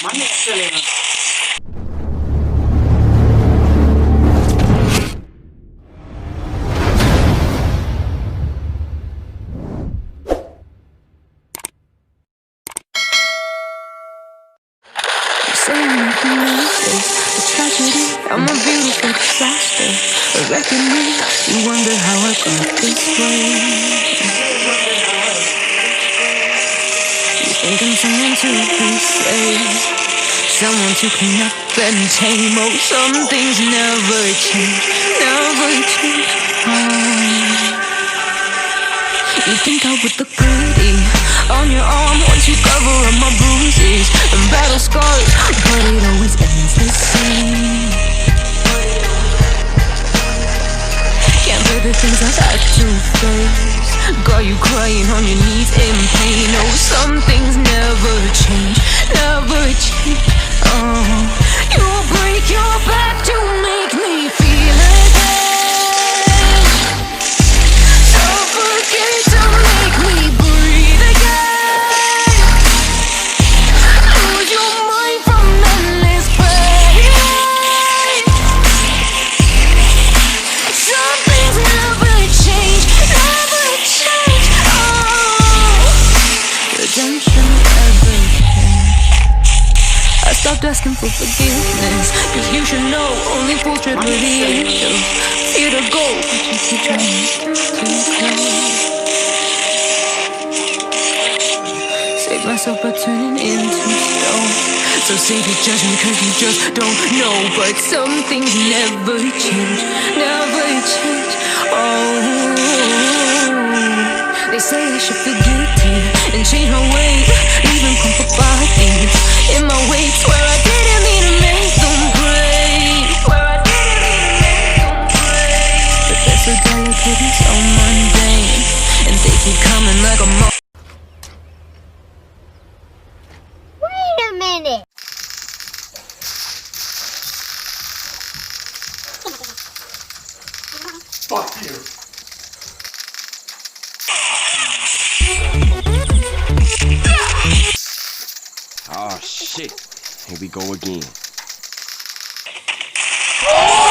Minit चलेगा. A tragedy, I'm a beautiful disaster. A reckoning, you wonder how I got this way. You think I'm someone to be saved, someone to clean up and tame. Oh, some things never change, never change. Oh. You think I would look pretty on your arm once you cover up my bruises and battle scars, but it always ends the same. Can't bear the things I've had to face, got you crying on your knees in pain. Oh, some things never change, never change. Oh, you'll break your back to make me feel again, suffocate to make me breathe again, lose your mind from endless pain. Some things never change, never change. Oh, redemption never came. I stopped asking for forgiveness, cause you should know only fools trip with the angels. Fear to go, but you keep trying to close. Save myself by turning into stone. So save your judgment cause you just don't know. But some things never change, never change. Oh, they say I should forget it and change my ways, leaving comfort bodies in my wake. Swear I didn't mean to make them break, swear I didn't mean to make them break. But they're so delicate and so mundane, and they keep coming like a Wait a minute. Fuck you. Oh shit, here we go again. Oh!